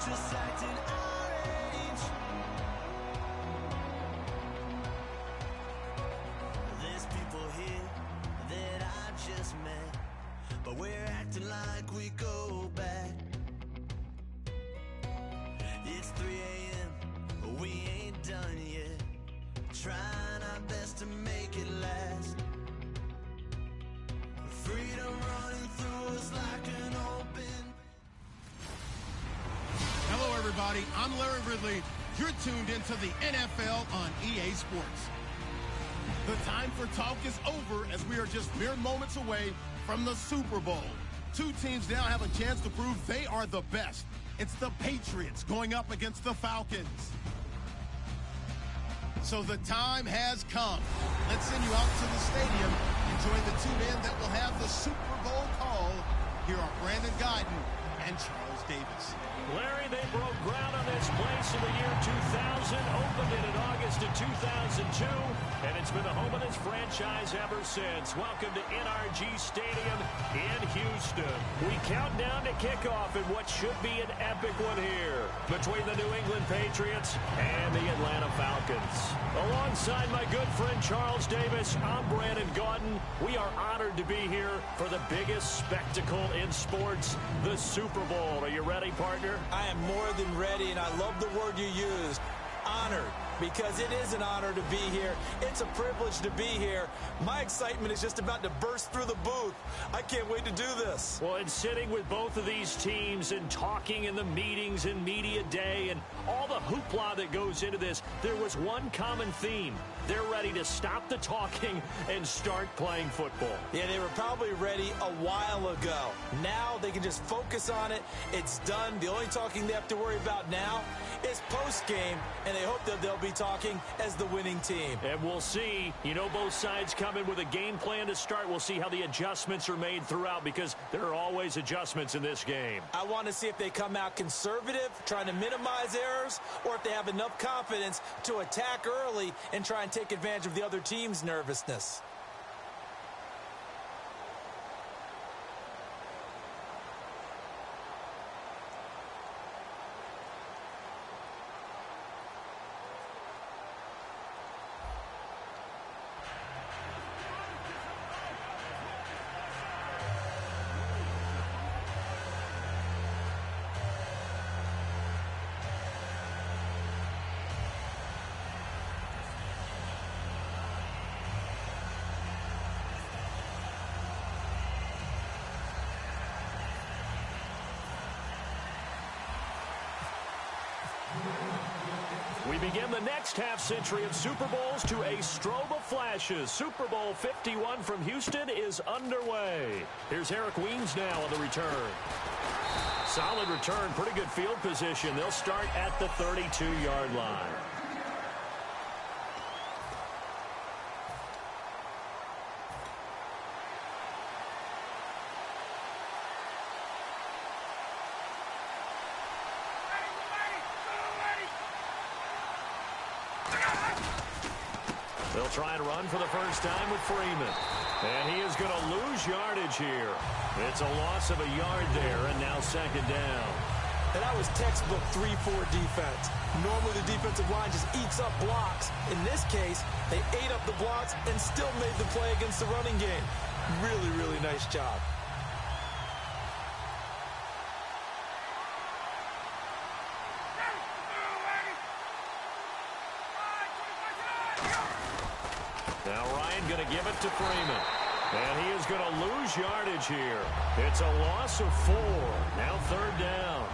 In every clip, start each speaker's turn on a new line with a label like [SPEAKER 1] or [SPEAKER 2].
[SPEAKER 1] just acting orange. There's people here that I just met, but we're acting like we go back. It's 3 a.m., but we ain't done yet, trying our best to make it last. Freedom running through us like an open.
[SPEAKER 2] Hello, everybody. I'm Larry Ridley. You're tuned into the NFL on EA Sports. The time for talk is over as we are just mere moments away from the Super Bowl. Two teams now have a chance to prove they are the best. It's the Patriots going up against the Falcons. So the time has come. Let's send you out to the stadium and join the two men that will have the Super Bowl call. Here are Brandon Guyton and Charles Davis.
[SPEAKER 3] Larry, they broke ground on this place in the year 2000, opened it in August of 2002, and it's been the home of this franchise ever since. Welcome to NRG Stadium in Houston. We count down to kickoff in what should be an epic one here between the New England Patriots and the Atlanta Falcons. Alongside my good friend Charles Davis, I'm Brandon Guyton. We are honored to be here for the biggest spectacle in sports, the Super Bowl. Are you ready, partner?
[SPEAKER 4] I am more than ready, and I love the word you used, honored, because it is an honor to be here. It's a privilege to be here. My excitement is just about to burst through the booth. I can't wait to do this.
[SPEAKER 3] Well, and sitting with both of these teams and talking in the meetings and media day and all the hoopla that goes into this, there was one common theme. They're ready to stop the talking and start playing football.
[SPEAKER 4] Yeah, they were probably ready a while ago. Now they can just focus on it. It's done. The only talking they have to worry about now is post-game, and they hope that they'll be talking as the winning team.
[SPEAKER 3] And we'll see. You know, both sides come in with a game plan to start. We'll see how the adjustments are made throughout, because there are always adjustments in this game.
[SPEAKER 4] I want to see if they come out conservative, trying to minimize errors, or if they have enough confidence to attack early and try and take advantage of the other team's nervousness.
[SPEAKER 3] We begin the next half-century of Super Bowls to a strobe of flashes. Super Bowl 51 from Houston is underway. Here's Eric Weems now on the return. Solid return, pretty good field position. They'll start at the 32-yard line. They'll try and run for the first time with Freeman. And he is going to lose yardage here. It's a loss of a yard there, and now second down.
[SPEAKER 4] And that was textbook 3-4 defense. Normally the defensive line just eats up blocks. In this case, they ate up the blocks and still made the play against the running game. Really, really nice job.
[SPEAKER 3] Now Ryan going to give it to Freeman. And he is going to lose yardage here. It's a loss of 4. Now third down.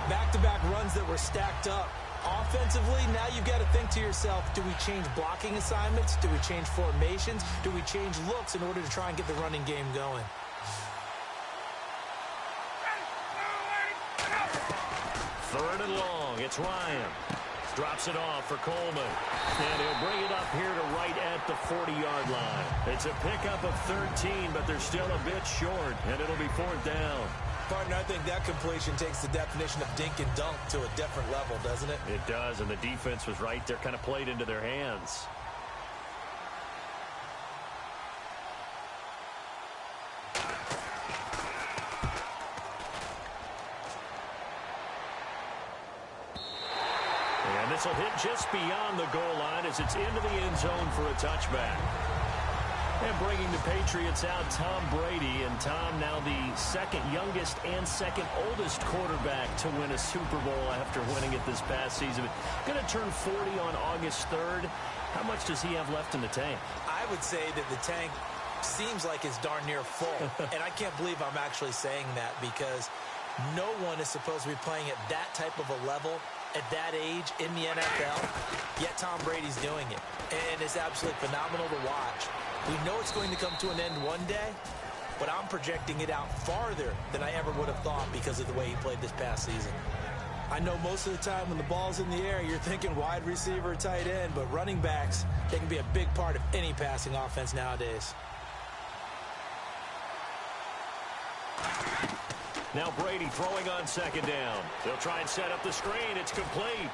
[SPEAKER 4] Back-to-back runs that were stacked up. Offensively, now you've got to think to yourself, do we change blocking assignments? Do we change formations? Do we change looks in order to try and get the running game going?
[SPEAKER 3] Third and long. It's Ryan. Drops it off for Coleman. And he'll bring it up here to right at the 40-yard line. It's a pickup of 13, but they're still a bit short, and it'll be fourth down.
[SPEAKER 4] Partner, I think that completion takes the definition of dink and dunk to a different level, doesn't it?
[SPEAKER 3] It does, and the defense was right there, kind of played into their hands. this will hit just beyond the goal line as it's into the end zone for a touchback. And bringing the Patriots out, Tom Brady. And Tom, now the second youngest and second oldest quarterback to win a Super Bowl after winning it this past season. Going to turn 40 on August 3rd. How much does he have left in the tank?
[SPEAKER 4] I would say that the tank seems like it's darn near full. And I can't believe I'm actually saying that, because no one is supposed to be playing at that type of a level at that age in the NFL, yet Tom Brady's doing it. And it's absolutely phenomenal to watch. We know it's going to come to an end one day, but I'm projecting it out farther than I ever would have thought because of the way he played this past season. I know most of the time when the ball's in the air, you're thinking wide receiver, tight end, but running backs, they can be a big part of any passing offense nowadays.
[SPEAKER 3] Now Brady throwing on second down. They'll try and set up the screen. It's complete.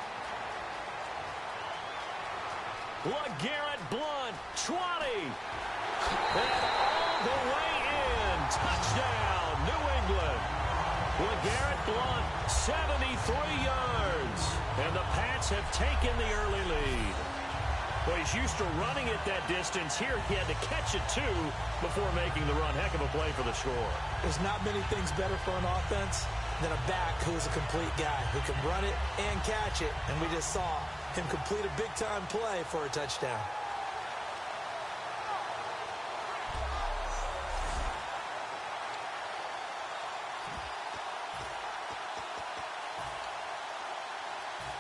[SPEAKER 3] LeGarrette Blount, 20. And all the way in. Touchdown, New England. LeGarrette Blount, 73 yards. And the Pats have taken the early lead. Well, he's used to running it that distance. Here, he had to catch it, too, before making the run. Heck of a play for the score.
[SPEAKER 4] There's not many things better for an offense than a back who is a complete guy who can run it and catch it. And we just saw him complete a big-time play for a touchdown.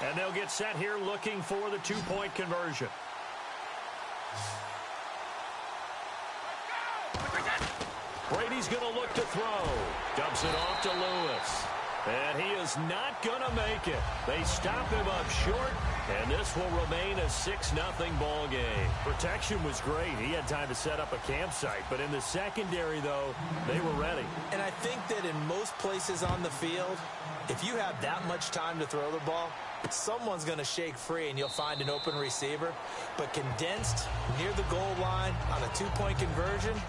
[SPEAKER 3] And they'll get set here looking for the two-point conversion. Brady's going to look to throw. Dumps it off to Lewis. And he is not going to make it. They stop him up short, and this will remain a 6-0 ball game. Protection was great. He had time to set up a campsite, but in the secondary, though, they were ready.
[SPEAKER 4] And I think that in most places on the field, if you have that much time to throw the ball, someone's going to shake free and you'll find an open receiver. But condensed near the goal line on a two-point conversion,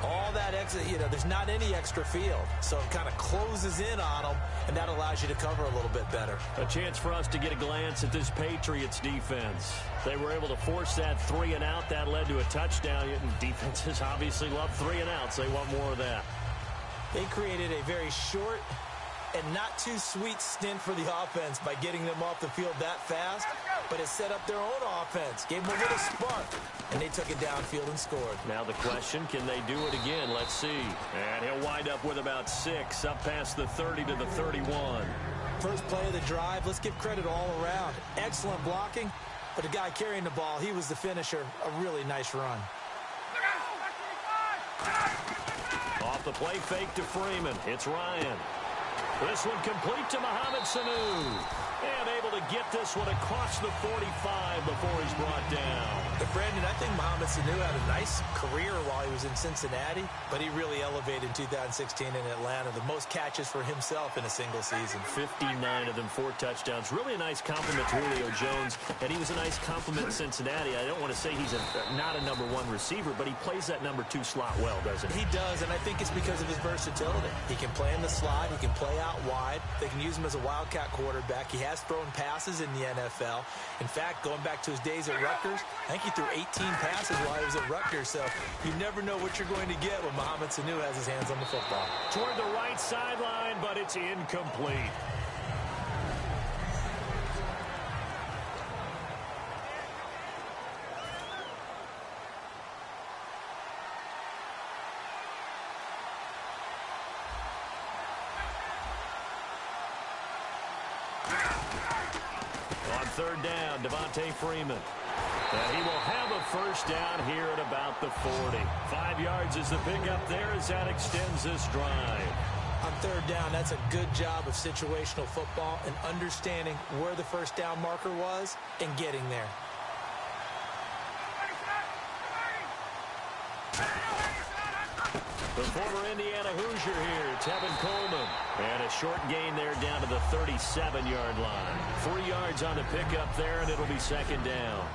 [SPEAKER 4] all that extra, there's not any extra field. So it kind of closes in on them, and that allows you to cover a little bit better.
[SPEAKER 3] A chance for us to get a glance at this Patriots defense. They were able to force that 3-and-out. That led to a touchdown. Defenses obviously love 3-and-outs. They want more of that.
[SPEAKER 4] They created a very short and not too sweet stint for the offense by getting them off the field that fast, but it set up their own offense, gave them a little spark, and they took it downfield and scored.
[SPEAKER 3] Now the question, can they do it again? Let's see. And he'll wind up with about 6, up past the 30 to the 31.
[SPEAKER 4] First play of the drive, let's give credit all around. Excellent blocking, but the guy carrying the ball, he was the finisher. A really nice run.
[SPEAKER 3] Off the play fake to Freeman. It's Ryan. This one complete to Mohamed Sanu. And able to get this one across the 45 before he's brought down.
[SPEAKER 4] But Brandon, I think Mohamed Sanu had a nice career while he was in Cincinnati, but he really elevated in 2016 in Atlanta. The most catches for himself in a single season.
[SPEAKER 3] 59 of them, 4 touchdowns. Really a nice compliment to Julio Jones, and he was a nice compliment in Cincinnati. I don't want to say he's not a number 1 receiver, but he plays that number 2 slot well, doesn't he?
[SPEAKER 4] He does, and I think it's because of his versatility. He can play in the slot. He can play out wide. They can use him as a wildcat quarterback. He has thrown passes in the NFL. In fact, going back to his days at Rutgers, I think he threw 18 passes while he was at Rutgers, so you never know what you're going to get when Mohamed Sanu has his hands on the football.
[SPEAKER 3] Toward the right sideline, but it's incomplete. On third down, Devontae Freeman. And he will have a first down here at about the 40. 5 yards is the pickup there as that extends this drive.
[SPEAKER 4] On third down, that's a good job of situational football and understanding where the first down marker was and getting there.
[SPEAKER 3] The former Indiana Hoosier here, Tevin Coleman. And a short gain there down to the 37-yard line. 3 yards on the pickup there, and it'll be second down.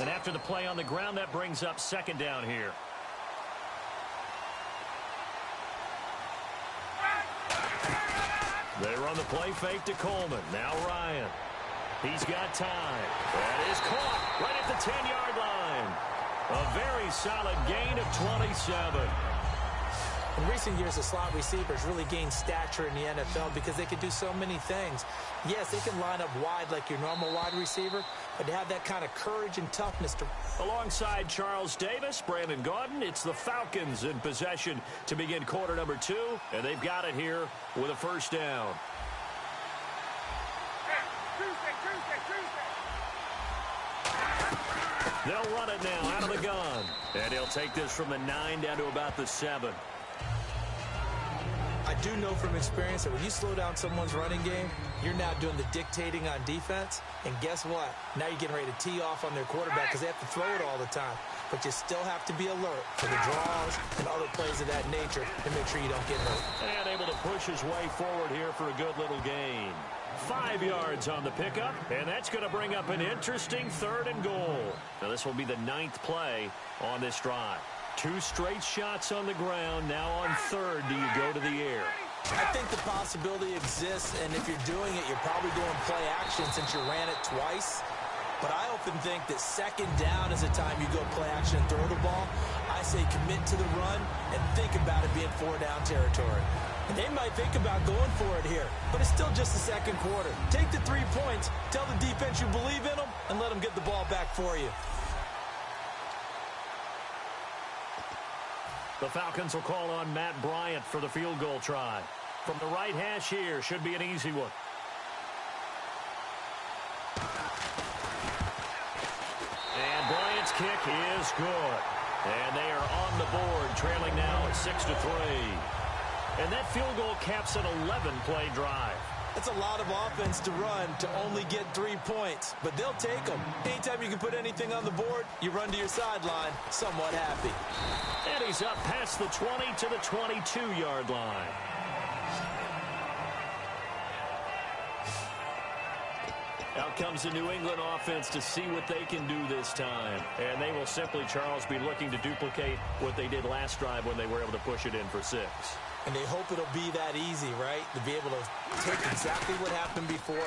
[SPEAKER 3] And after the play on the ground, that brings up second down here. They run the play fake to Coleman. Now Ryan. He's got time. That is caught right at the 10-yard line. A very solid gain of 27.
[SPEAKER 4] In recent years, the slot receivers really gained stature in the NFL because they can do so many things. Yes, they can line up wide like your normal wide receiver, but to have that kind of courage and toughness to...
[SPEAKER 3] Alongside Charles Davis, Brandon Gaudin, it's the Falcons in possession to begin quarter number 2, and they've got it here with a first down. They'll run it now out of the gun, and he'll take this from the 9 down to about the 7.
[SPEAKER 4] I do know from experience that when you slow down someone's running game, you're now doing the dictating on defense. And guess what? Now you're getting ready to tee off on their quarterback because they have to throw it all the time. But you still have to be alert for the draws and other plays of that nature to make sure you don't get hurt.
[SPEAKER 3] And able to push his way forward here for a good little gain. 5 yards on the pickup, and that's going to bring up an interesting 3rd and goal. Now this will be the 9th play on this drive. 2 straight shots on the ground. Now on 3rd, do you go to the air?
[SPEAKER 4] I think the possibility exists, and if you're doing it, you're probably doing play action since you ran it twice. But I often think that 2nd down is the time you go play action and throw the ball. I say commit to the run and think about it being 4-down territory. And they might think about going for it here, but it's still just the 2nd quarter. Take the 3 points, tell the defense you believe in them, and let them get the ball back for you.
[SPEAKER 3] The Falcons will call on Matt Bryant for the field goal try. From the right hash here, should be an easy one. And Bryant's kick is good. And they are on the board, trailing now at 6-3. And that field goal caps an 11-play drive.
[SPEAKER 4] That's a lot of offense to run to only get 3 points, but they'll take them. Anytime you can put anything on the board, you run to your sideline somewhat happy.
[SPEAKER 3] And he's up past the 20 to the 22-yard line. Out comes the New England offense to see what they can do this time. And they will simply, Charles, be looking to duplicate what they did last drive when they were able to push it in for 6.
[SPEAKER 4] And they hope it'll be that easy, right? To be able to take exactly what happened before,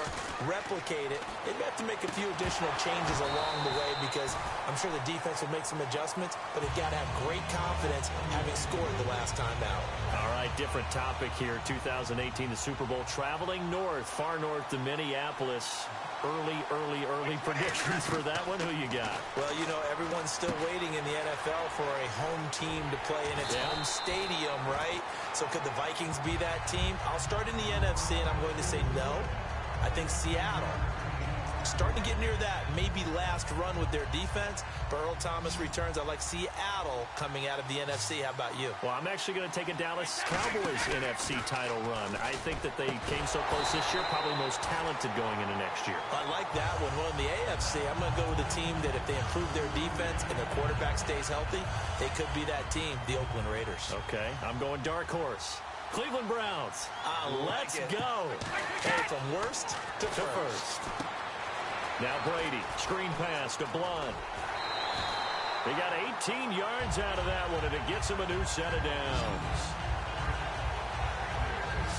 [SPEAKER 4] replicate it. They have to make a few additional changes along the way because I'm sure the defense will make some adjustments, but they've got to have great confidence having scored the last time out.
[SPEAKER 3] All right, different topic here. 2018, the Super Bowl, traveling north, far north to Minneapolis. Early predictions for that one. Who you got?
[SPEAKER 4] Well, you know, everyone's still waiting in the NFL for a home team to play in its home stadium, right? So could the Vikings be that team? I'll start in the NFC, and I'm going to say no. I think Seattle. Starting to get near that maybe last run with their defense. But Earl Thomas returns. I like Seattle coming out of the NFC. How about you?
[SPEAKER 3] Well, I'm actually going to take a Dallas Cowboys NFC title run. I think that they came so close this year, probably most talented going into next year.
[SPEAKER 4] I like that one. Well, in the AFC, I'm going to go with a team that if they improve their defense and their quarterback stays healthy, they could be that team, the Oakland Raiders.
[SPEAKER 3] Okay, I'm going dark horse. Cleveland Browns. Let's go.
[SPEAKER 4] Hey, from worst to first.
[SPEAKER 3] Now Brady, screen pass to Blunt. He got 18 yards out of that one, and it gets him a new set of downs.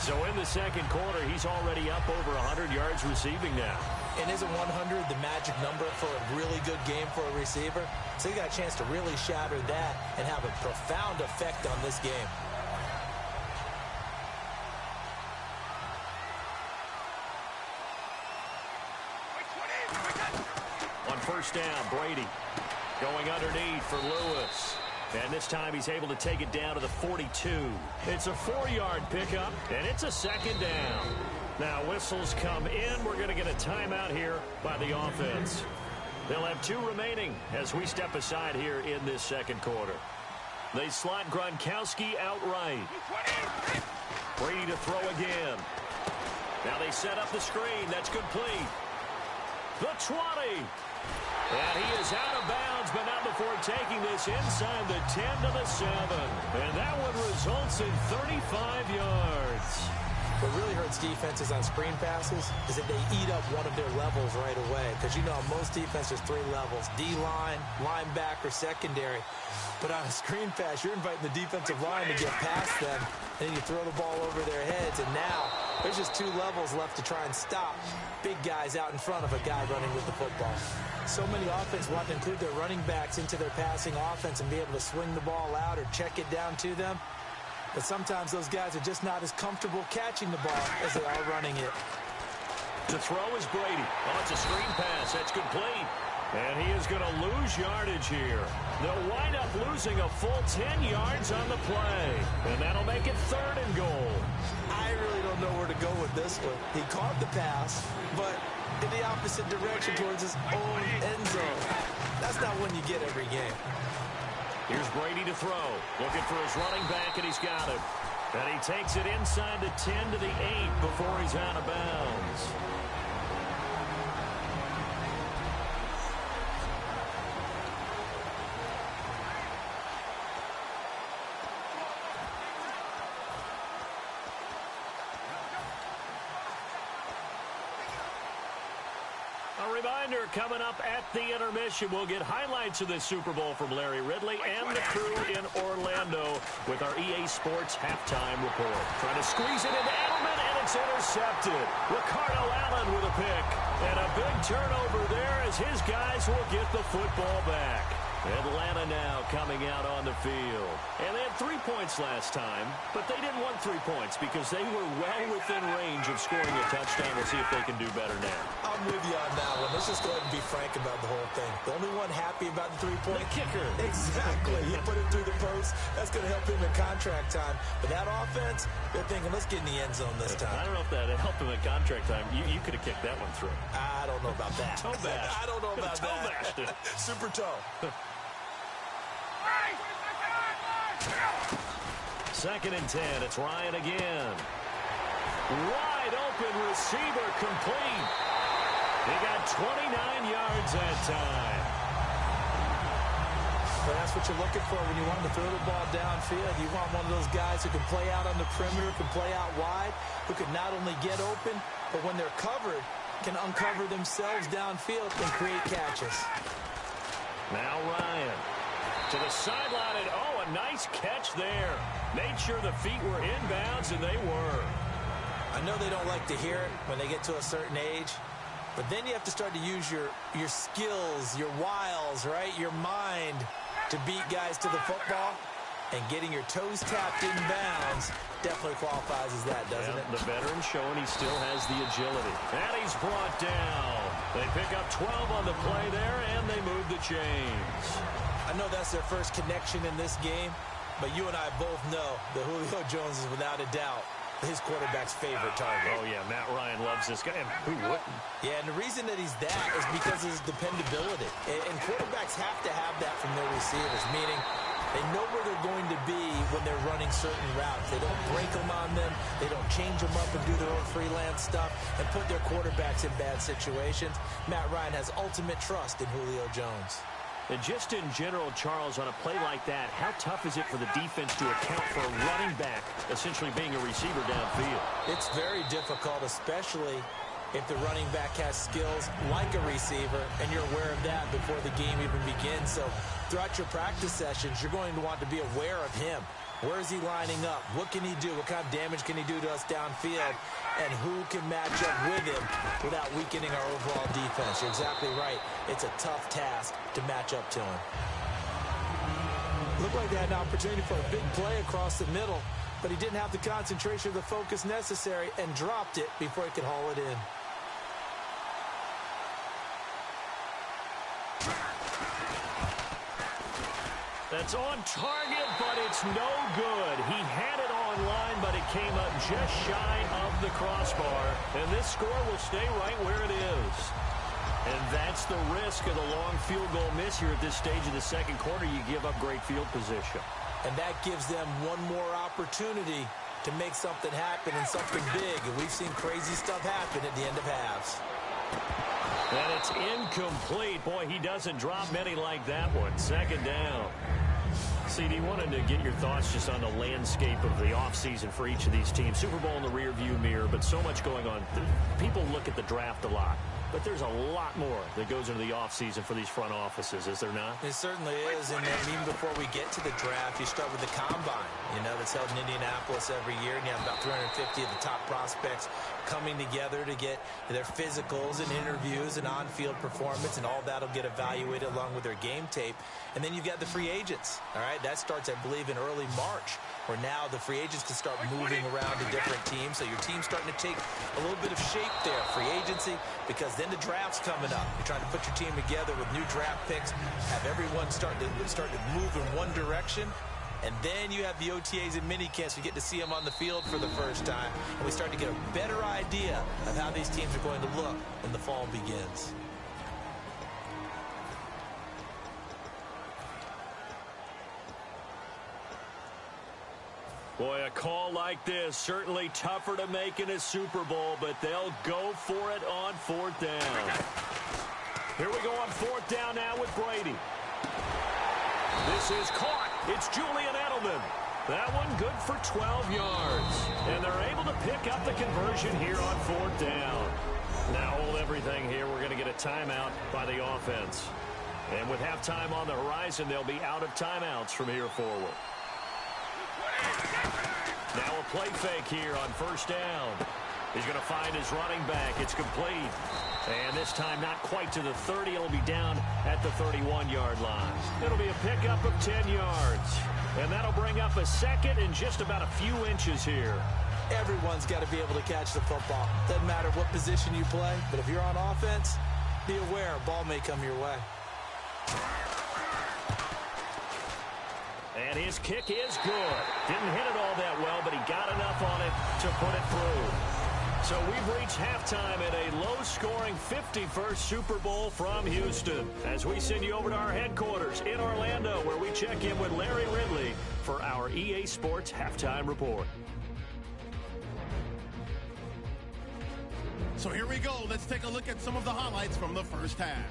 [SPEAKER 3] So in the 2nd quarter, he's already up over 100 yards receiving now.
[SPEAKER 4] And isn't 100 the magic number for a really good game for a receiver? So he got a chance to really shatter that and have a profound effect on this game.
[SPEAKER 3] On first down, Brady going underneath for Lewis. And this time he's able to take it down to the 42. It's a 4-yard pickup, and it's a 2nd down. Now whistles come in. We're going to get a timeout here by the offense. They'll have 2 remaining as we step aside here in this 2nd quarter. They slot Gronkowski outright. Brady to throw again. Now they set up the screen. That's complete. The 20. And he is out of bounds, but not before taking this inside the 10 to the 7. And that one results in 35 yards.
[SPEAKER 4] What really hurts defenses on screen passes is that they eat up one of their levels right away. Because, you know, most defenses, 3 levels. D-line, linebacker, secondary. But on a screen pass, you're inviting the defensive line to get past them. And you throw the ball over their heads. And now There's just 2 levels left to try and stop big guys out in front of a guy running with the football. So many offenses want to include their running backs into their passing offense and be able to swing the ball out or check it down to them. But sometimes those guys are just not as comfortable catching the ball as they are running it.
[SPEAKER 3] To throw is Brady. Oh, it's a screen pass. That's complete. And he is going to lose yardage here. They'll wind up losing a full 10 yards on the play. And that'll make it 3rd and goal.
[SPEAKER 4] I really don't know where to go with this one. He caught the pass, but in the opposite direction towards his own end zone. That's not one you get every game.
[SPEAKER 3] Here's Brady to throw. Looking for his running back, and he's got it. And he takes it inside the 10 to the 8 before he's out of bounds. Reminder, coming up at the intermission, we'll get highlights of this Super Bowl from Larry Ridley and the crew in Orlando with our EA Sports halftime report. Trying to squeeze it into Edelman, and it's intercepted. Ricardo Allen with a pick. And a big turnover there as his guys will get the football back. Atlanta now coming out on the field. And they had 3 points last time, but they didn't want 3 points because they were well within range of scoring a touchdown. We'll see if they can do better now.
[SPEAKER 4] I'm with you on that one. Let's just go ahead and be frank about the whole thing. The only one happy about the 3-point
[SPEAKER 3] kicker.
[SPEAKER 4] Exactly. He put it through the post. That's going to help him in contract time. But that offense, they're thinking, let's get in the end zone this time.
[SPEAKER 3] I don't know if that helped him in contract time. You could have kicked that one through.
[SPEAKER 4] I don't know about that.
[SPEAKER 3] Toe bash.
[SPEAKER 4] I don't know about
[SPEAKER 3] toe
[SPEAKER 4] that.
[SPEAKER 3] Bashed it.
[SPEAKER 4] Super toe.
[SPEAKER 3] 2nd and 10. It's Ryan again. Wide open receiver complete. He got 29 yards that time.
[SPEAKER 4] But that's what you're looking for when you want to throw the ball downfield. You want one of those guys who can play out on the perimeter, can play out wide, who can not only get open, but when they're covered, can uncover themselves downfield and create catches.
[SPEAKER 3] Now Ryan to the sideline, and oh, a nice catch there. Made sure the feet were inbounds, and they were.
[SPEAKER 4] I know they don't like to hear it when they get to a certain age, but then you have to start to use your skills, your wiles, right? Your mind to beat guys to the football, and getting your toes tapped in bounds definitely qualifies as that, doesn't it?
[SPEAKER 3] The veteran showing he still has the agility. And he's brought down. They pick up 12 on the play there, and they move the chains.
[SPEAKER 4] I know that's their first connection in this game, but you and I both know that Julio Jones is without a doubt his quarterback's favorite target.
[SPEAKER 3] Oh, yeah, Matt Ryan loves this guy. And who wouldn't?
[SPEAKER 4] Yeah, and the reason that he's that is because of his dependability. And quarterbacks have to have that from their receivers, meaning they know where they're going to be when they're running certain routes. They don't break them on them. They don't change them up and do their own freelance stuff and put their quarterbacks in bad situations. Matt Ryan has ultimate trust in Julio Jones.
[SPEAKER 3] And just in general, Charles, on a play like that, how tough is it for the defense to account for a running back essentially being a receiver downfield?
[SPEAKER 4] It's very difficult, especially if the running back has skills like a receiver, and you're aware of that before the game even begins. So throughout your practice sessions, you're going to want to be aware of him. Where is he lining up? What can he do? What kind of damage can he do to us downfield? And who can match up with him without weakening our overall defense? You're exactly right. It's a tough task to match up to him. Looked like they had an opportunity for a big play across the middle, but he didn't have the concentration or the focus necessary and dropped it before he could haul it in.
[SPEAKER 3] That's on target, but it's no good. He had it online, but it came up just shy of the crossbar. And this score will stay right where it is. And that's the risk of the long field goal miss here at this stage of the second quarter. You give up great field position.
[SPEAKER 4] And that gives them one more opportunity to make something happen and something big. And we've seen crazy stuff happen at the end of halves.
[SPEAKER 3] And it's incomplete. Boy, he doesn't drop many like that one. Second down. CD, wanted to get your thoughts just on the landscape of the offseason for each of these teams. Super Bowl in the rearview mirror, but so much going on. People look at the draft a lot. But there's a lot more that goes into the offseason for these front offices, is there not?
[SPEAKER 4] It certainly is. And then even before we get to the draft, you start with the combine, that's held in Indianapolis every year. And you have about 350 of the top prospects coming together to get their physicals and interviews and on-field performance, and all that'll get evaluated along with their game tape. And then you've got the free agents. All right, that starts, I believe, in early March, where now the free agents can start moving around to different teams. So your team's starting to take a little bit of shape there, free agency, because then the draft's coming up. You're trying to put your team together with new draft picks, have everyone start to move in one direction. And then you have the OTAs and minicamps. We get to see them on the field for the first time. And we start to get a better idea of how these teams are going to look when the fall begins.
[SPEAKER 3] Boy, a call like this, certainly tougher to make in a Super Bowl, but they'll go for it on fourth down. Here we go on fourth down now with Brady. This is caught. It's Julian Edelman. That one good for 12 yards. And they're able to pick up the conversion here on fourth down. Now hold everything here. We're going to get a timeout by the offense. And with halftime on the horizon, they'll be out of timeouts from here forward. Now a play fake here on first down. He's going to find his running back. It's complete. And this time not quite to the 30. It'll be down at the 31-yard line. It'll be a pickup of 10 yards. And that'll bring up a second and just about a few inches here.
[SPEAKER 4] Everyone's got to be able to catch the football. Doesn't matter what position you play, but if you're on offense, be aware a ball may come your way.
[SPEAKER 3] And his kick is good. Didn't hit it all that well, but he got enough on it to put it through. So we've reached halftime at a low-scoring 51st Super Bowl from Houston, as we send you over to our headquarters in Orlando, where we check in with Larry Ridley for our EA Sports Halftime Report.
[SPEAKER 2] So here we go. Let's take a look at some of the highlights from the first half.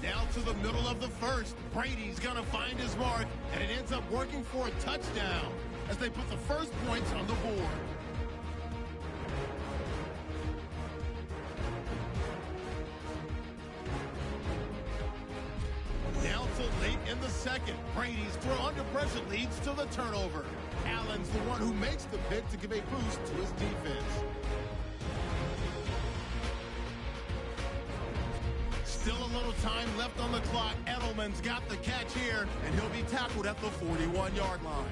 [SPEAKER 2] Down to the middle of the first, Brady's going to find his mark, and it ends up working for a touchdown as they put the first points on the board. Down to late in the second, Brady's throw under pressure leads to the turnover. Allen's the one who makes the pick to give a boost to his defense. Still a little time left on the clock. Edelman's got the catch here, and he'll be tackled at the 41-yard line.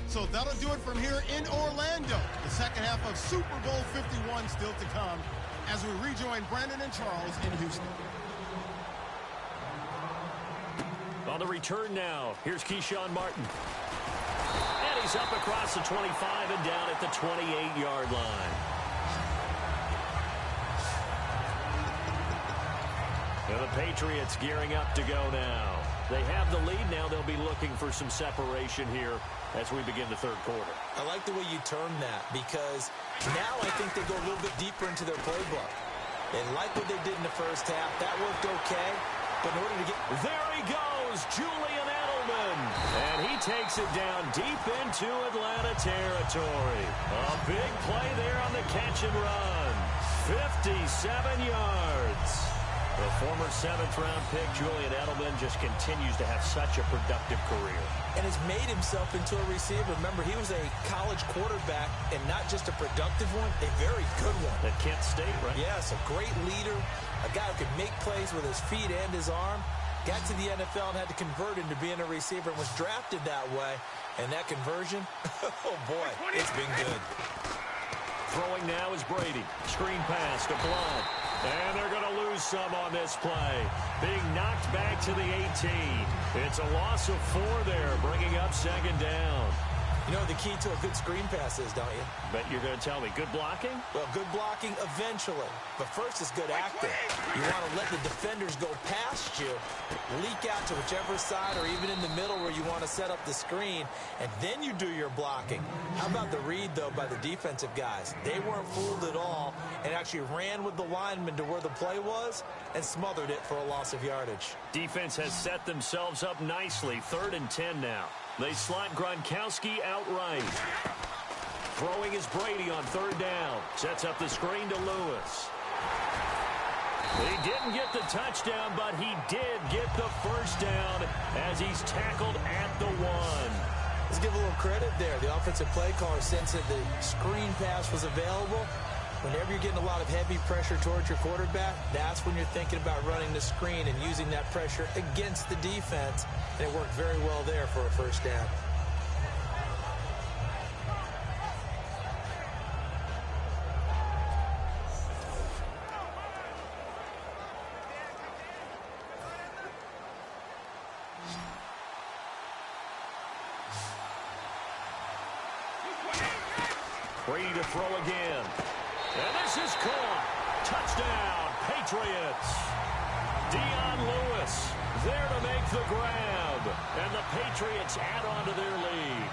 [SPEAKER 2] So that'll do it from here in Orlando. The second half of Super Bowl 51 still to come as we rejoin Brandon and Charles in Houston.
[SPEAKER 3] On the return now, here's Keyshawn Martin. And he's up across the 25 and down at the 28-yard line. And the Patriots gearing up to go now. They have the lead now. They'll be looking for some separation here as we begin the third quarter.
[SPEAKER 4] I like the way you term that, because now I think they go a little bit deeper into their playbook. They like what they did in the first half. That worked okay. But in order to get...
[SPEAKER 3] There he goes, Julian Edelman. And he takes it down deep into Atlanta territory. A big play there on the catch and run. 57 yards. The former 7th-round pick, Julian Edelman, just continues to have such a productive career.
[SPEAKER 4] And has made himself into a receiver. Remember, he was a college quarterback, and not just a productive one, a very good one.
[SPEAKER 3] At Kent State, right?
[SPEAKER 4] Yes, a great leader, a guy who could make plays with his feet and his arm. Got to the NFL and had to convert into being a receiver and was drafted that way. And that conversion, oh boy, it's been good.
[SPEAKER 3] Throwing now is Brady. Screen pass to Blount. And they're going to lose some on this play. Being knocked back to the 18. It's a loss of 4 there, bringing up second down.
[SPEAKER 4] You know the key to a good screen pass is, don't you?
[SPEAKER 3] Bet you're going to tell me, good blocking?
[SPEAKER 4] Well, good blocking eventually. But first is good acting. You want to let the defenders go past you, leak out to whichever side or even in the middle where you want to set up the screen, and then you do your blocking. How about the read, though, by the defensive guys? They weren't fooled at all and actually ran with the lineman to where the play was and smothered it for a loss of yardage.
[SPEAKER 3] Defense has set themselves up nicely. 3rd and 10 now. They slot Gronkowski outright. Throwing is Brady on 3rd down. Sets up the screen to Lewis. He didn't get the touchdown, but he did get the first down as he's tackled at the 1.
[SPEAKER 4] Let's give a little credit there. The offensive play caller sensed that the screen pass was available. Whenever you're getting a lot of heavy pressure towards your quarterback, that's when you're thinking about running the screen and using that pressure against the defense. And it worked very well there for a first down.
[SPEAKER 3] Brady to throw again. And this is caught. Touchdown, Patriots. Dion Lewis there to make the grab. And the Patriots add on to their lead.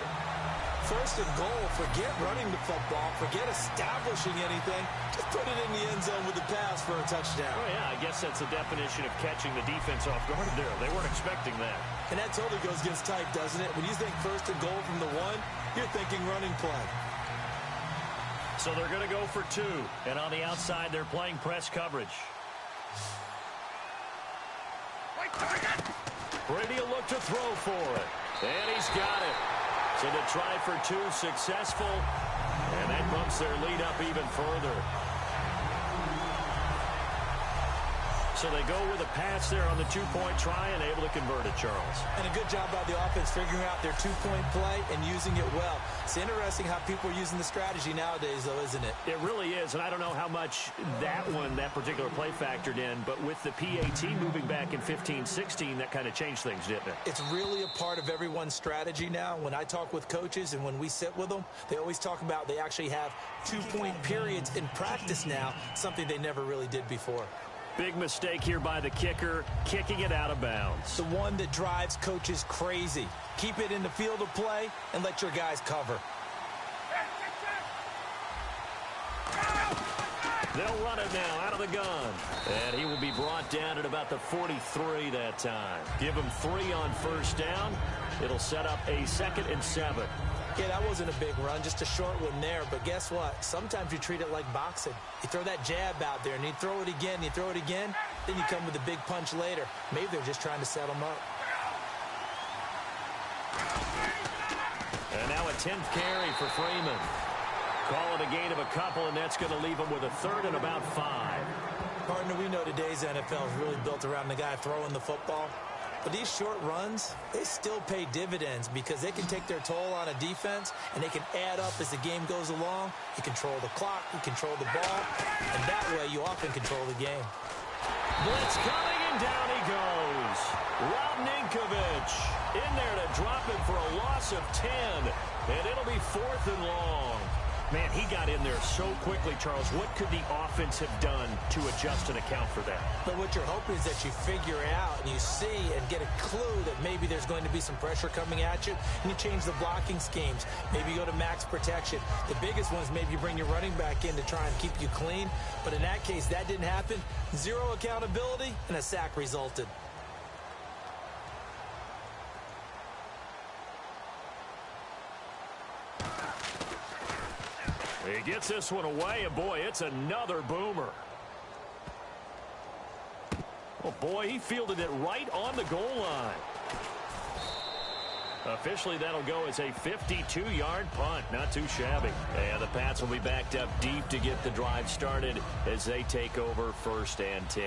[SPEAKER 4] 1st and goal. Forget running the football. Forget establishing anything. Just put it in the end zone with the pass for a touchdown.
[SPEAKER 3] Oh, yeah, I guess that's the definition of catching the defense off guard there. They weren't expecting that.
[SPEAKER 4] And that totally goes against type, doesn't it? When you think 1st and goal from the 1, you're thinking running play.
[SPEAKER 3] So they're going to go for 2. And on the outside, they're playing press coverage. Brady will look to throw for it. And he's got it. So the try for 2 successful. And that bumps their lead up even further. So they go with a pass there on the 2-point try and able to convert it, Charles.
[SPEAKER 4] And a good job by the offense figuring out their 2-point play and using it well. It's interesting how people are using the strategy nowadays, though, isn't it?
[SPEAKER 3] It really is, and I don't know how much that particular play factored in, but with the PAT moving back in 15-16, that kind of changed things, didn't it?
[SPEAKER 4] It's really a part of everyone's strategy now. When I talk with coaches and when we sit with them, they always talk about they actually have 2-point periods in practice now, something they never really did before.
[SPEAKER 3] Big mistake here by the kicker, kicking it out of bounds.
[SPEAKER 4] The one that drives coaches crazy. Keep it in the field of play and let your guys cover.
[SPEAKER 3] They'll run it now out of the gun. And he will be brought down at about the 43 that time. Give him 3 on 1st down. It'll set up a 2nd and 7.
[SPEAKER 4] Yeah, that wasn't a big run, just a short one there. But guess what? Sometimes you treat it like boxing. You throw that jab out there, and you throw it again, you throw it again, then you come with a big punch later. Maybe they're just trying to set them up.
[SPEAKER 3] And now a 10th carry for Freeman. Call it a gain of a couple, and that's going to leave him with a 3rd and about 5.
[SPEAKER 4] Partner, we know today's NFL is really built around the guy throwing the football. But these short runs, they still pay dividends because they can take their toll on a defense and they can add up as the game goes along. You control the clock, you control the ball, and that way you often control the game.
[SPEAKER 3] Blitz coming, and down he goes. Rob Ninkovich in there to drop it for a loss of 10, and it'll be 4th and long. Man, he got in there so quickly, Charles. What could the offense have done to adjust and account for that?
[SPEAKER 4] But what you're hoping is that you figure out and you see and get a clue that maybe there's going to be some pressure coming at you, and you change the blocking schemes. Maybe you go to max protection. The biggest one is maybe you bring your running back in to try and keep you clean. But in that case, that didn't happen. 0 accountability, and a sack resulted.
[SPEAKER 3] He gets this one away, and boy, it's another boomer. Oh, boy, he fielded it right on the goal line. Officially, that'll go as a 52-yard punt. Not too shabby. And the Pats will be backed up deep to get the drive started as they take over 1st and 10.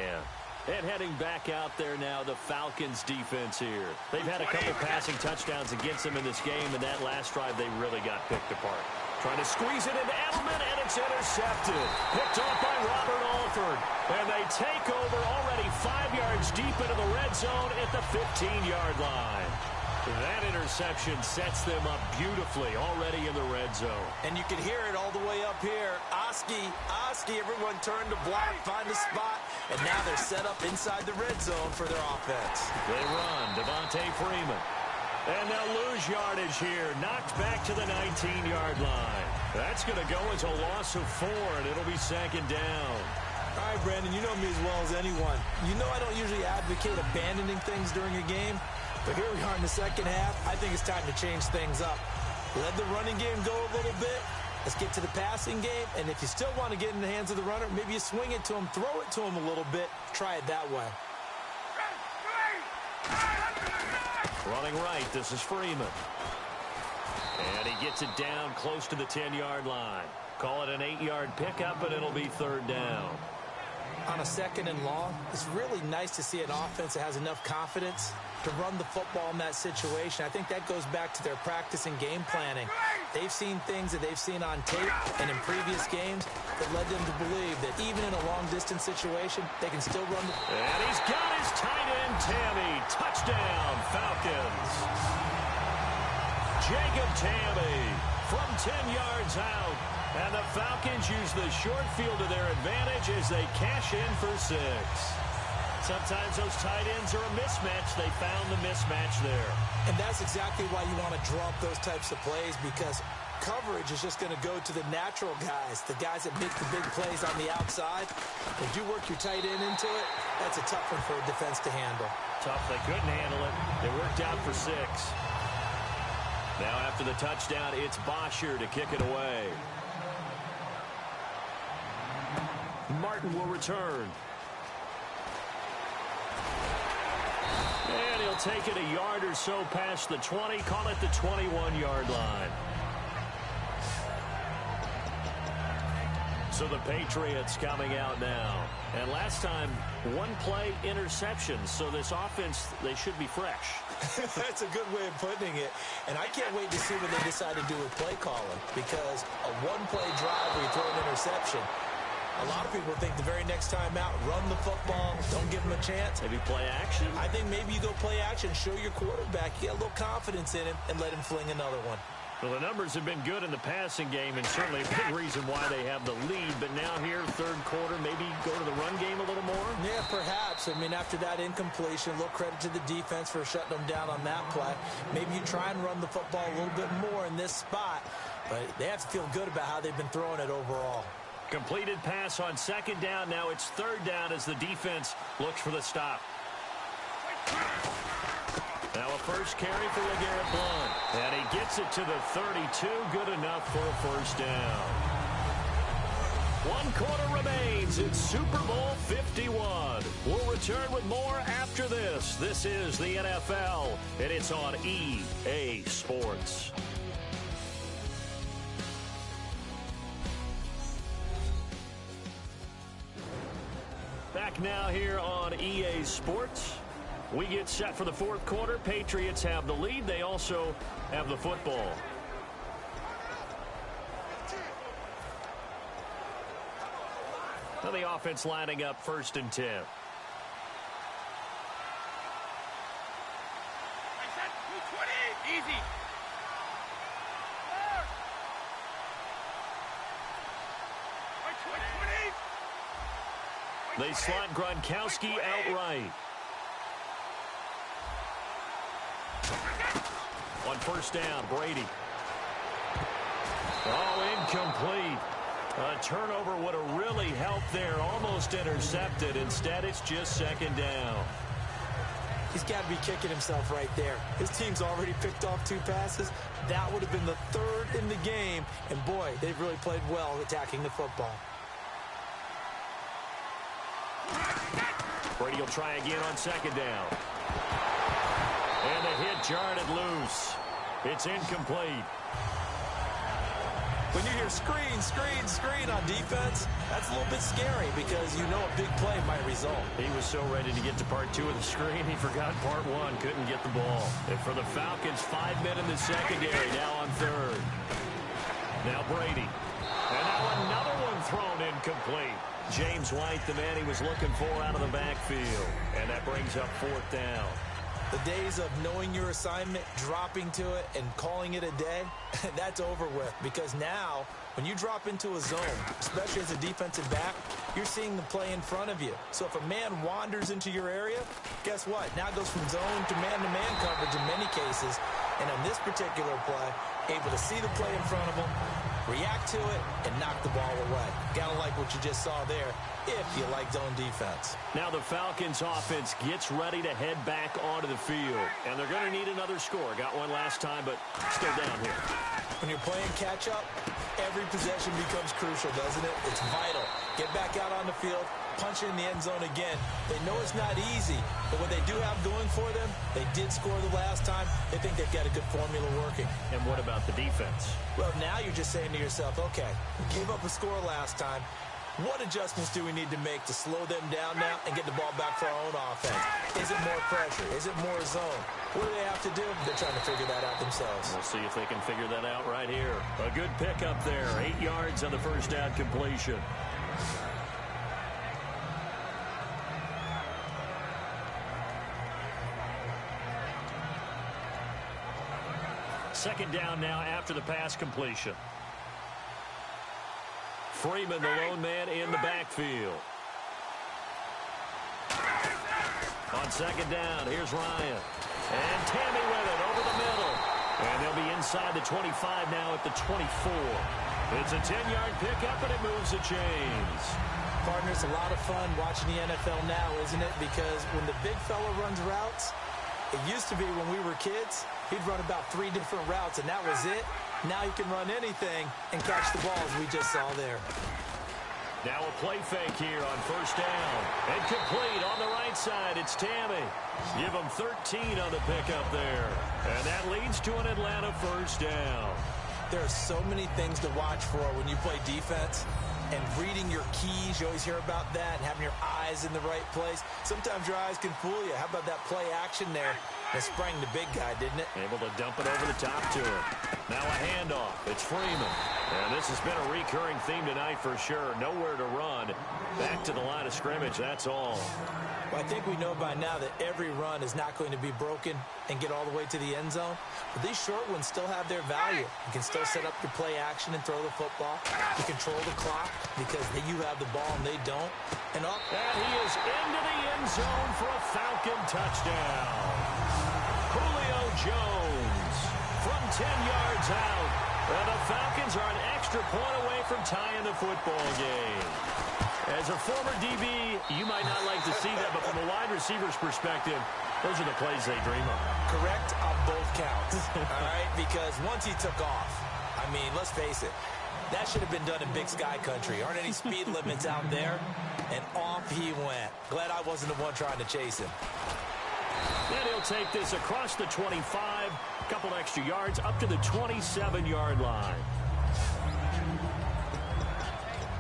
[SPEAKER 3] And heading back out there now, the Falcons defense here. They've had a couple passing touchdowns against them in this game, and that last drive they really got picked apart. Trying to squeeze it into Edelman, and it's intercepted. Picked off by Robert Alford. And they take over already 5 yards deep into the red zone at the 15-yard line. That interception sets them up beautifully already in the red zone.
[SPEAKER 4] And you can hear it all the way up here. Oski, everyone turned to block, find a spot, and now they're set up inside the red zone for their offense.
[SPEAKER 3] They run, Devontae Freeman. And they'll lose yardage here, knocked back to the 19-yard line. That's going to go as a loss of 4, and it'll be second down.
[SPEAKER 4] All right, Brandon, you know me as well as anyone. You know I don't usually advocate abandoning things during a game, but here we are in the second half. I think it's time to change things up. Let the running game go a little bit. Let's get to the passing game, and if you still want to get in the hands of the runner, maybe you swing it to him, throw it to him a little bit, try it that way.
[SPEAKER 3] Running right, this is Freeman. And he gets it down close to the 10-yard line. Call it an 8-yard pickup, and it'll be third down.
[SPEAKER 4] On a second and long, it's really nice to see an offense that has enough confidence to run the football in that situation. I think that goes back to their practice and game planning. They've seen things that they've seen on tape and in previous games that led them to believe that even in a long-distance situation, they can still run the...
[SPEAKER 3] And he's got his tight end, Tammy. Touchdown, Falcons. Jacob Tammy from 10 yards out. And the Falcons use the short field to their advantage as they cash in for 6. Sometimes those tight ends are a mismatch. They found the mismatch there.
[SPEAKER 4] And that's exactly why you want to draw up those types of plays, because coverage is just going to go to the natural guys, the guys that make the big plays on the outside. If you work your tight end into it, that's a tough one for a defense to handle.
[SPEAKER 3] Tough. They couldn't handle it. They worked out for 6. Now after the touchdown, it's Bosher to kick it away. Martin will return. And he'll take it a yard or so past the 20, call it the 21-yard line. So the Patriots coming out now. And last time, one play interception. So this offense, they should be fresh.
[SPEAKER 4] That's a good way of putting it. And I can't wait to see what they decide to do with play calling, because a one-play drive where you throw an interception, a lot of people think the very next time out, run the football, don't give him a chance.
[SPEAKER 3] Maybe play action?
[SPEAKER 4] I think maybe you go play action, show your quarterback, get a little confidence in him, and let him fling another one.
[SPEAKER 3] Well, the numbers have been good in the passing game, and certainly a big reason why they have the lead. But now here, third quarter, maybe go to the run game a little more?
[SPEAKER 4] Yeah, perhaps. I mean, after that incompletion, a little credit to the defense for shutting them down on that play. Maybe you try and run the football a little bit more in this spot. But they have to feel good about how they've been throwing it overall.
[SPEAKER 3] Completed pass on second down. Now it's third down as the defense looks for the stop. Now a first carry for LeGarrette Blount. And he gets it to the 32. Good enough for a first down. 1 quarter remains. It's Super Bowl 51. We'll return with more after this. This is the NFL, and it's on EA Sports. Back now here on EA Sports. We get set for the fourth quarter. Patriots have the lead. They also have the football. Now the offense lining up 1st and 10.
[SPEAKER 5] Easy.
[SPEAKER 3] They slot Gronkowski outright. On first down, Brady. Oh, incomplete. A turnover would have really helped there. Almost intercepted. Instead, it's just second down.
[SPEAKER 4] He's got to be kicking himself right there. His team's already picked off 2 passes. That would have been the 3rd in the game. And, boy, they've really played well attacking the football.
[SPEAKER 3] Brady will try again on second down. And the hit jarred it loose. It's incomplete.
[SPEAKER 4] When you hear screen, screen, screen on defense, that's a little bit scary because you know a big play might result.
[SPEAKER 3] He was so ready to get to part 2 of the screen, he forgot part 1, couldn't get the ball. And for the Falcons, 5 men in the secondary, now on third. Now Brady. And now another one thrown incomplete. James White, the man he was looking for out of the backfield. And that brings up 4th down.
[SPEAKER 4] The days of knowing your assignment, dropping to it, and calling it a day, that's over with. Because now, when you drop into a zone, especially as a defensive back, you're seeing the play in front of you. So if a man wanders into your area, guess what? Now it goes from zone to man coverage in many cases. And on this particular play, able to see the play in front of him, react to it, and knock the ball away. Gotta like what you just saw there if you like zone defense.
[SPEAKER 3] Now the Falcons offense gets ready to head back onto the field. And they're going to need another score. Got one last time, but still down here.
[SPEAKER 4] When you're playing catch-up, every possession becomes crucial, doesn't it? It's vital. Get back out on the field, punch it in the end zone again. They know it's not easy, but what they do have going for them, they did score the last time. They think they've got a good formula working.
[SPEAKER 3] And what about the defense?
[SPEAKER 4] Well, now you're just saying to yourself, okay, we gave up a score last time. What adjustments do we need to make to slow them down now and get the ball back for our own offense? Is it more pressure? Is it more zone? What do they have to do? They're trying to figure that out themselves.
[SPEAKER 3] We'll see if they can figure that out right here. A good pickup there. 8 yards on the first down completion. Second down now after the pass completion. Freeman, the lone man in the backfield. On second down, here's Ryan. And Tammy with it over the middle. And they'll be inside the 25 now at the 24. It's a 10-yard pickup, and it moves the chains.
[SPEAKER 4] Partner, it's a lot of fun watching the NFL now, isn't it? Because when the big fella runs routes, it used to be when we were kids, he'd run about 3 different routes, and that was it. Now you can run anything and catch the ball, as we just saw there.
[SPEAKER 3] Now a play fake here on first down. And complete on the right side. It's Tammy. Give him 13 on the pickup there. And that leads to an Atlanta first down.
[SPEAKER 4] There are so many things to watch for when you play defense. And reading your keys, you always hear about that, and having your eyes in the right place. Sometimes your eyes can fool you. How about that play action there? It sprang the big guy, didn't it?
[SPEAKER 3] Able to dump it over the top to him. Now a handoff. It's Freeman. And this has been a recurring theme tonight for sure. Nowhere to run. Back to the line of scrimmage, that's all.
[SPEAKER 4] Well, I think we know by now that every run is not going to be broken and get all the way to the end zone. But these short ones still have their value. You can still set up your play action and throw the football. You control the clock because you have the ball and they don't. And up.
[SPEAKER 3] And he is into the end zone for a Falcon touchdown. Julio Jones from 10 yards out. And the Falcons are an extra point away from tying the football game. As a former DB, you might not like to see that, but from a wide receiver's perspective, those are the plays they dream of.
[SPEAKER 4] Correct on both counts, all right? Because once he took off, I mean, let's face it, that should have been done in Big Sky country. Aren't any speed limits out there? And off he went. Glad I wasn't the one trying to chase him.
[SPEAKER 3] And he'll take this across the 25, a couple extra yards, up to the 27-yard line.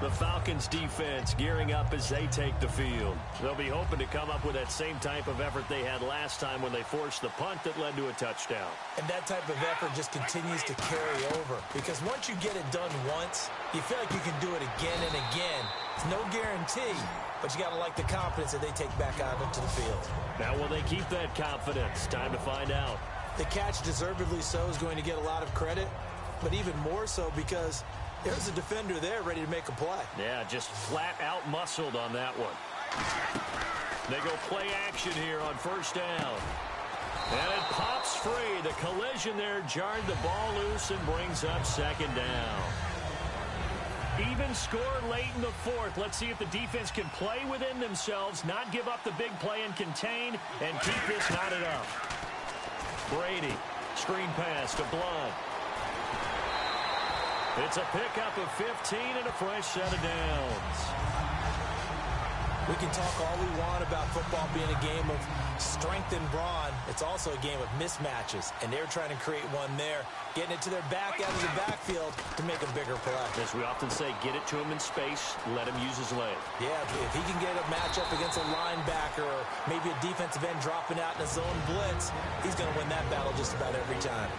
[SPEAKER 3] The Falcons defense gearing up as they take the field. They'll be hoping to come up with that same type of effort they had last time when they forced the punt that led to a touchdown.
[SPEAKER 4] And that type of effort just continues to carry over. Because once you get it done once, you feel like you can do it again and again. It's no guarantee, but you got to like the confidence that they take back out into the field.
[SPEAKER 3] Now will they keep that confidence? Time to find out.
[SPEAKER 4] The catch, deservedly so, is going to get a lot of credit, but even more so because there's a defender there ready to make a play.
[SPEAKER 3] Yeah, just flat out muscled on that one. They go play action here on first down. And it pops free. The collision there jarred the ball loose and brings up second down. Even score late in the fourth. Let's see if the defense can play within themselves, not give up the big play and contain, and keep this knotted up. Brady, screen pass to Blunt. It's a pickup of 15 and a fresh set of downs.
[SPEAKER 4] We can talk all we want about football being a game of strength and brawn. It's also a game of mismatches, and they're trying to create one there, getting it to their back out of the backfield to make a bigger play.
[SPEAKER 3] As we often say, get it to him in space, let him use his leg.
[SPEAKER 4] Yeah, if he can get a matchup against a linebacker or maybe a defensive end dropping out in a zone blitz, he's going to win that battle just about every time.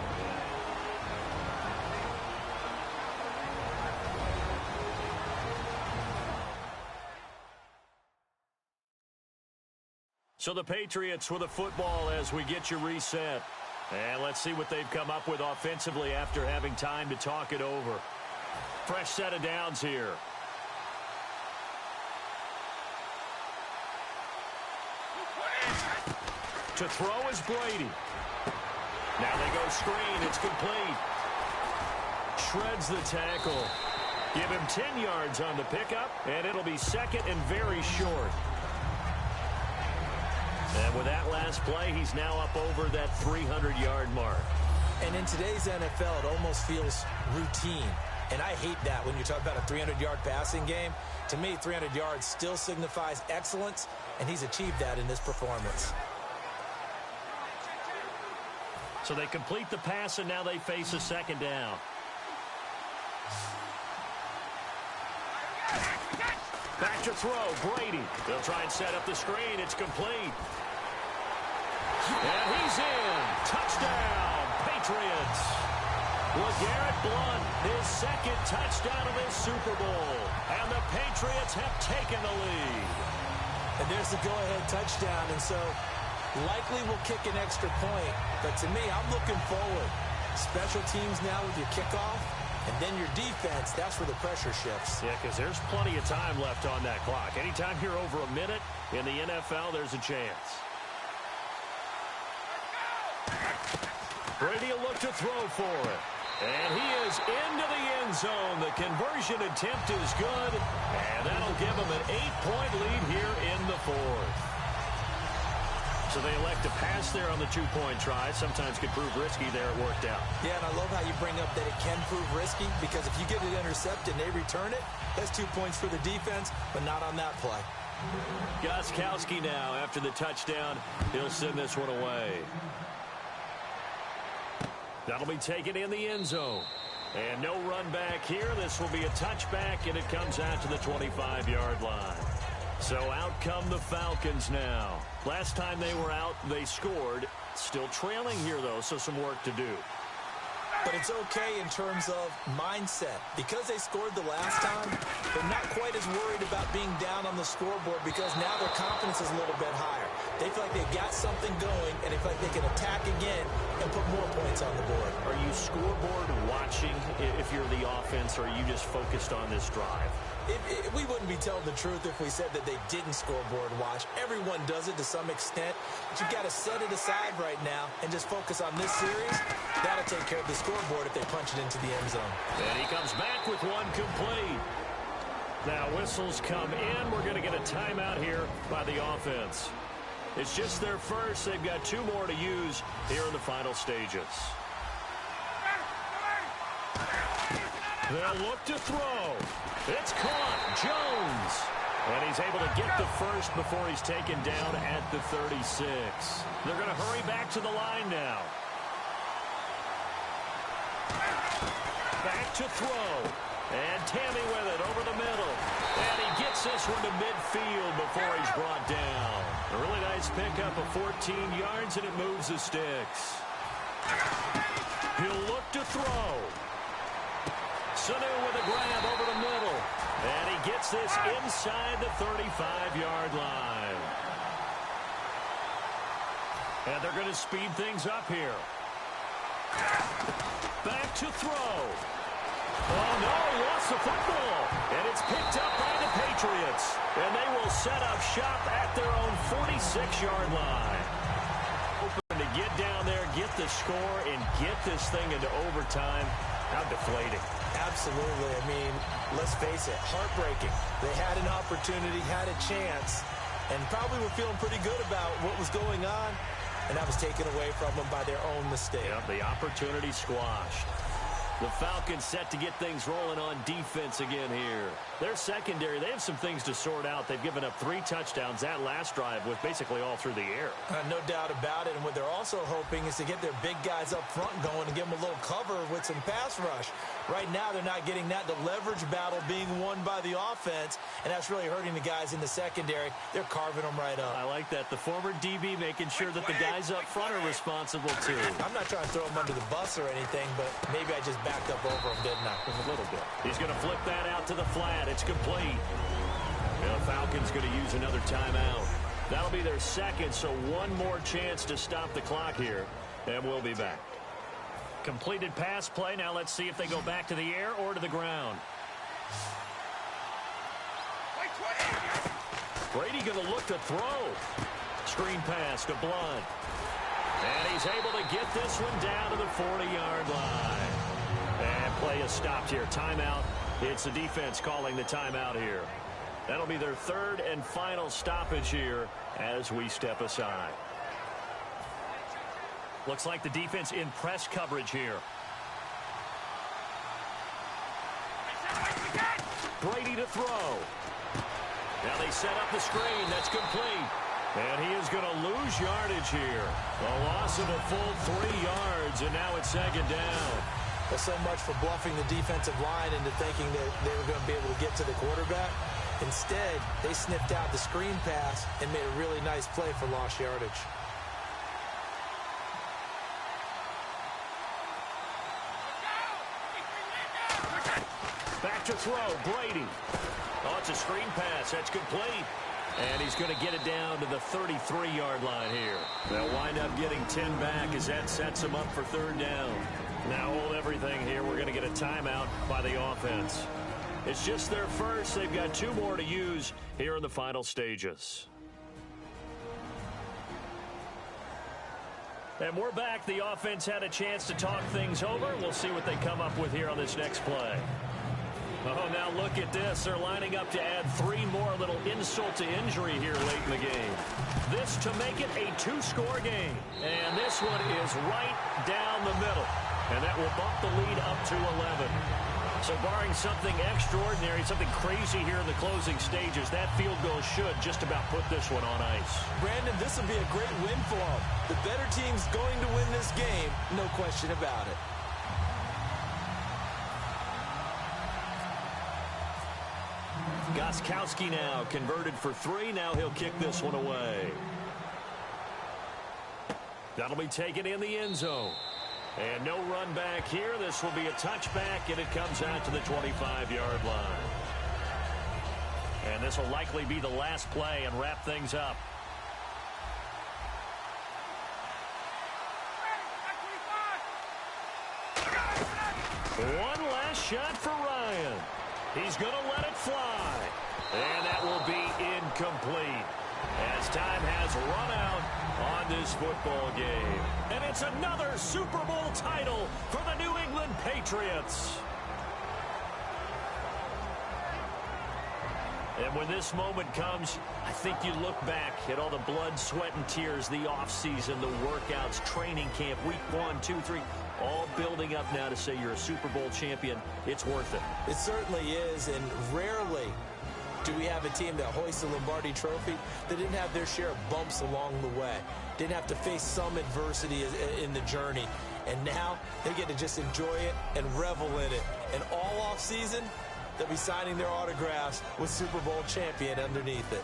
[SPEAKER 3] So the Patriots with a football as we get you reset. And let's see what they've come up with offensively after having time to talk it over. Fresh set of downs here. To throw is Brady. Now they go screen. It's complete. Shreds the tackle. Give him 10 yards on the pickup, and it'll be second and very short. And with that last play, he's now up over that 300-yard mark.
[SPEAKER 4] And in today's NFL, it almost feels routine. And I hate that when you talk about a 300-yard passing game. To me, 300 yards still signifies excellence, and he's achieved that in this performance.
[SPEAKER 3] So they complete the pass, and now they face a second down. Back to throw, Brady. They'll try and set up the screen. It's complete. And he's in. Touchdown, Patriots. LeGarrette Blount, his second touchdown of this Super Bowl. And the Patriots have taken the lead.
[SPEAKER 4] And there's the go-ahead touchdown, and so likely will kick an extra point. But to me, I'm looking forward. Special teams now with your kickoff, and then your defense, that's where the pressure shifts.
[SPEAKER 3] Yeah, because there's plenty of time left on that clock. Anytime you're over a minute in the NFL, there's a chance. Brady will look to throw for it. And he is into the end zone. The conversion attempt is good. And that'll give him an 8-point lead here in the fourth. So they elect to pass there on the 2-point try. Sometimes could prove risky there. It worked out.
[SPEAKER 4] Yeah, and I love how you bring up that it can prove risky, because if you get it intercepted and they return it, that's 2 points for the defense, but not on that play.
[SPEAKER 3] Gostkowski now after the touchdown. He'll send this one away. That'll be taken in the end zone. And no run back here. This will be a touchback, and it comes out to the 25-yard line. So out come the Falcons now. Last time they were out, they scored. Still trailing here, though, so some work to do.
[SPEAKER 4] But it's okay in terms of mindset. Because they scored the last time, they're not quite as worried about being down on the scoreboard, because now their confidence is a little bit higher. They feel like they've got something going, and they feel like they can attack again and put more points on the board.
[SPEAKER 3] Are you scoreboard watching if you're the offense, or are you just focused on this drive?
[SPEAKER 4] We wouldn't be telling the truth if we said that they didn't scoreboard watch. Everyone does it to some extent. But you've got to set it aside right now and just focus on this series. That'll take care of the scoreboard if they punch it into the end zone.
[SPEAKER 3] And he comes back with one complete. Now whistles come in. We're going to get a timeout here by the offense. It's just their first. They've got 2 more to use here in the final stages. They'll look to throw. It's caught. Jones. And he's able to get the first before he's taken down at the 36. They're going to hurry back to the line now. Back to throw. And Tammy with it over the middle. And he gets this one to midfield before he's brought down. A really nice pickup of 14 yards, and it moves the sticks. He'll look to throw. Sanu with a grab over the middle. And he gets this inside the 35-yard line. And they're going to speed things up here. Back to throw. Oh, no, he lost the football. And it's picked up by the Patriots. And they will set up shop at their own 46-yard line. Hoping to get down there, get the score, and get this thing into overtime. How deflating.
[SPEAKER 4] Absolutely. I mean, let's face it, heartbreaking. They had an opportunity, had a chance, and probably were feeling pretty good about what was going on, and that was taken away from them by their own mistake.
[SPEAKER 3] Yep, the opportunity squashed. The Falcons set to get things rolling on defense again here. Their secondary, they have some things to sort out. They've given up 3 touchdowns. That last drive was basically all through the air.
[SPEAKER 4] No doubt about it. And what they're also hoping is to get their big guys up front going and give them a little cover with some pass rush. Right now, they're not getting that. The leverage battle being won by the offense, and that's really hurting the guys in the secondary. They're carving them right up.
[SPEAKER 3] I like that. The former DB making sure that the guys up front are responsible, too.
[SPEAKER 4] I'm not trying to throw them under the bus or anything, but maybe I just backed up over him, didn't I?
[SPEAKER 3] A little bit. He's going to flip that out to the flat. It's complete. And the Falcons going to use another timeout. That'll be their second, so one more chance to stop the clock here, and we'll be back. Completed pass play. Now let's see if they go back to the air or to the ground. Brady going to look to throw. Screen pass to Blount. And he's able to get this one down to the 40-yard line. And Play is stopped here. Timeout. It's the defense calling the timeout here. That'll be their third and final stoppage here as we step aside. Looks like the defense in press coverage here. Brady to throw. Now they set up the screen. That's complete. And he is going to lose yardage here. A loss of a full 3 yards, and now it's second down.
[SPEAKER 4] Well, so much for bluffing the defensive line into thinking that they were going to be able to get to the quarterback. Instead, they sniffed out the screen pass and made a really nice play for lost yardage.
[SPEAKER 3] Back to throw, Brady. Oh, it's a screen pass. That's complete. And he's going to get it down to the 33-yard line here. They'll wind up getting 10 back as that sets them up for third down. Now hold everything here. We're going to get a timeout by the offense. It's just their first. They've got 2 more to use here in the final stages. And we're back. The offense had a chance to talk things over. We'll see what they come up with here on this next play. Oh, now look at this. They're lining up to add 3 more. A little insult to injury here late in the game. This to make it a 2-score game. And this one is right down the middle. And that will bump the lead up to 11. So barring something extraordinary, something crazy here in the closing stages, that field goal should just about put this one on ice.
[SPEAKER 4] Brandon, this will be a great win for them. The better team's going to win this game, no question about it.
[SPEAKER 3] Gostkowski now converted for 3. Now he'll kick this one away. That'll be taken in the end zone. And no run back here. This will be a touchback, and it comes out to the 25-yard line. And this will likely be the last play and wrap things up. One last shot for Ryan. He's going to let it fly. And that will be incomplete as time has run out on this football game. And it's another Super Bowl title for the New England Patriots. And when this moment comes, I think you look back at all the blood, sweat, and tears, the offseason, the workouts, training camp, week 1, 2, 3, all building up now to say you're a Super Bowl champion. It's worth it.
[SPEAKER 4] It certainly is, and rarely do we have a team that hoists the Lombardi Trophy that didn't have their share of bumps along the way, didn't have to face some adversity in the journey, and now they get to just enjoy it and revel in it. And all off season, they'll be signing their autographs with Super Bowl champion underneath it.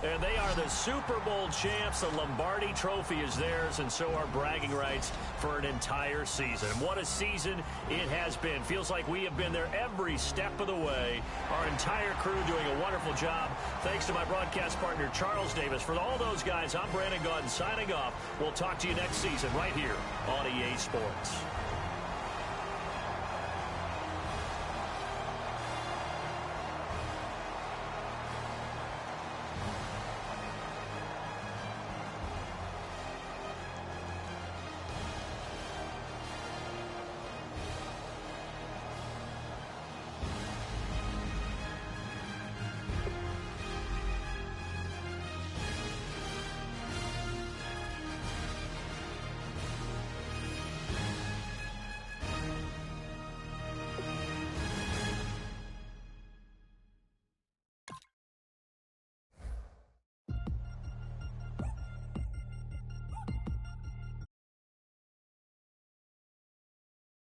[SPEAKER 3] And they are the Super Bowl champs. The Lombardi Trophy is theirs, and so are bragging rights for an entire season. And what a season it has been. Feels like we have been there every step of the way. Our entire crew doing a wonderful job. Thanks to my broadcast partner, Charles Davis. For all those guys, I'm Brandon Gaudin signing off. We'll talk to you next season right here on EA Sports.